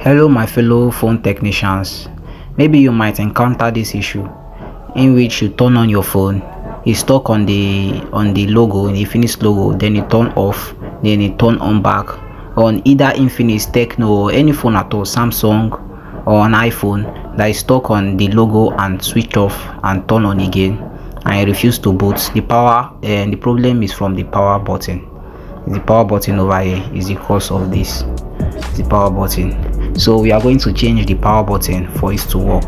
Hello my fellow phone technicians. Maybe you might encounter this issue in which you turn on your phone, it's stuck on the logo, the infinix logo, then it turn off, then it turn on back on either infinix, Tecno, or any phone at all, Samsung or an iPhone that is stuck on the logo and switch off and turn on again and it refuse to boot. The power and the problem is from the power button. The power button over here is the cause of this. The power button. So we are going to change the power button for it to work.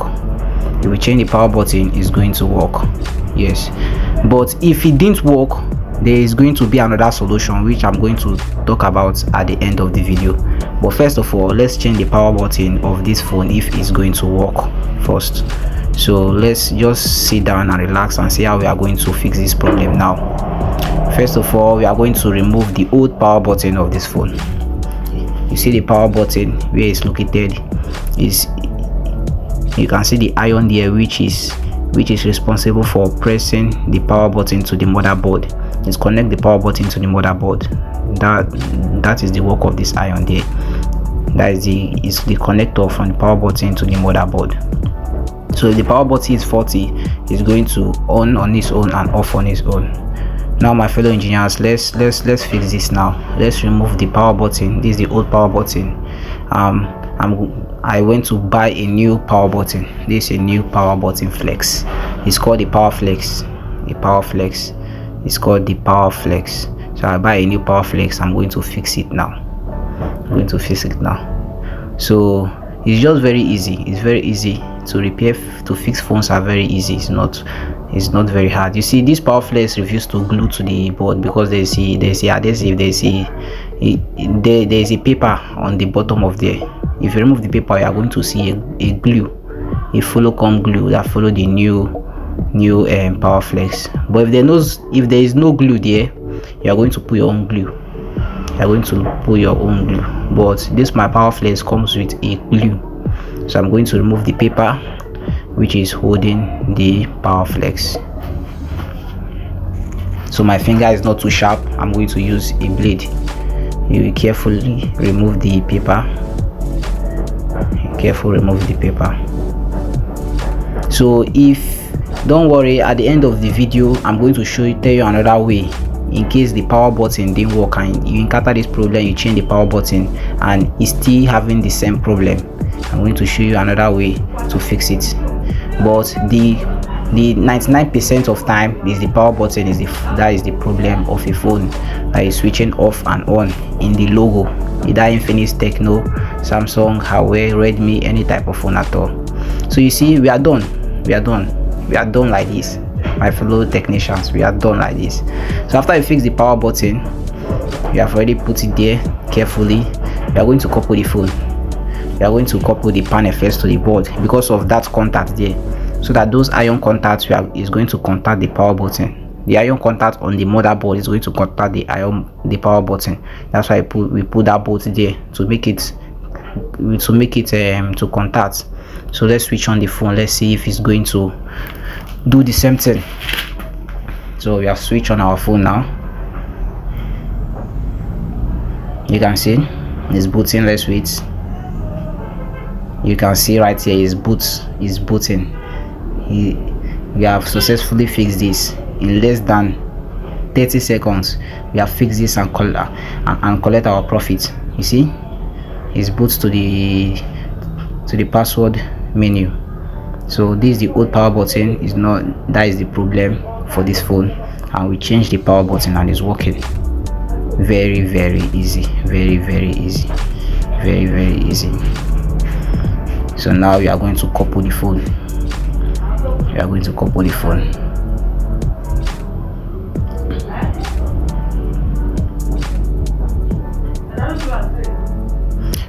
If we change the power button, it's going to work. Yes, but if it didn't work, there is going to be another solution which I'm going to talk about at the end of the video. But first of all, let's change the power button of this phone if it's going to work first. So let's just sit down and relax and see how we are going to fix this problem now. First of all, we are going to remove the old power button of this phone. You see the power button where it's located is, you can see the iron there which is responsible for pressing the power button to the motherboard. It's connect the power button to the motherboard. That is the work of this iron there. That is the connector from the power button to the motherboard. So if the power button is faulty, it's going to on its own and off on its own. Now my fellow engineers, let's fix this now. Let's remove the power button. This is the old power button. I went to buy a new power button. This is a new power button flex. It's called the power flex. It's called the power flex. So I buy a new power flex. I'm going to fix it now. So it's just very easy. It's very easy to repair. To fix phones are very easy. It's not very hard. You see, this power flex refuses to glue to the board because there's a adhesive, there's a paper on the bottom of there. If you remove the paper, you are going to see a glue, a follow-come glue that follow the new power flex. But if there is no glue there, you are going to put your own glue. But this my power flex comes with a glue, so I'm going to remove the paper which is holding the power flex. So my finger is not too sharp. I'm going to use a blade. You will carefully remove the paper. So don't worry, at the end of the video I'm going to tell you another way in case the power button didn't work and you encounter this problem. You change the power button and it's still having the same problem. I'm going to show you another way to fix it. But the 99% of time is the power button that is the problem of a phone that is switching off and on in the logo, either Infinix, Tecno, Samsung, Huawei, Redmi, any type of phone at all. So you see, we are done like this, my fellow technicians. We are done like this. So after you fix the power button, you have already put it there carefully. We are going to couple the phone. We are going to couple the panel first to the board because of that contact there, so that those iron contacts is going to contact the power button. The iron contact on the motherboard is going to contact the power button. That's why we put that bolt there to make it to contact. So let's switch on the phone. Let's see if it's going to do the same thing. So we have switched on our phone now. You can see it's booting. Let's wait. You can see right here is booting. We have successfully fixed this in less than 30 seconds. We have fixed this and collect our profit. You see, it boots to the password menu. So this is the old power button. That is the problem for this phone, and we changed the power button and it's working. Very easy. Very easy. So now we are going to couple the phone.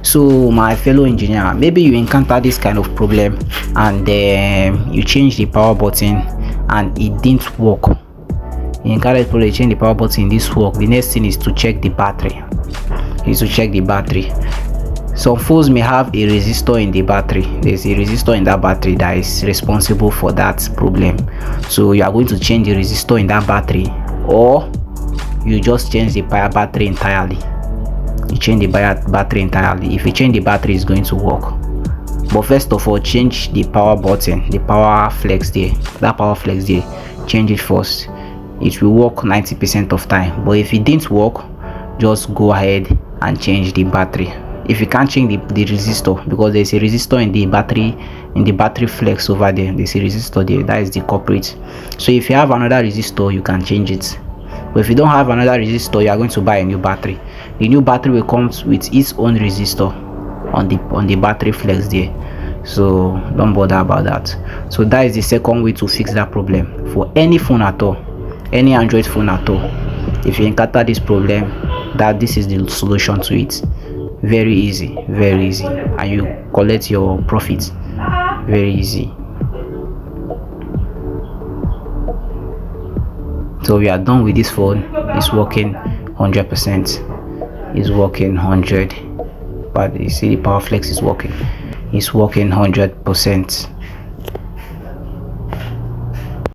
So my fellow engineer, maybe you encounter this kind of problem and you change the power button and it didn't work. You encounter the problem, you change the power button, this work. The next thing is to check the battery. Some phones may have a resistor in the battery. There's a resistor in that battery that is responsible for that problem. So you are going to change the resistor in that battery, or you just change the battery entirely. you change the battery entirely. If you change the battery, it's going to work. But first of all, change the power button, the power flex there, that power flex there, change it first. It will work 90% of time. But if it didn't work, just go ahead and change the battery. If you can't change the resistor, because there's a resistor in the battery flex over there, there's a resistor there, that is the culprit. So if you have another resistor, you can change it. But if you don't have another resistor, you are going to buy a new battery. The new battery will come with its own resistor on the battery flex there, so don't bother about that. So that is the second way to fix that problem for any phone at all, any Android phone at all. If you encounter this problem, this is the solution to it. Very easy, and you collect your profit very easy. So we are done with this phone. It's working 100%. It's working 100, but you see the power flex is working. It's working 100%.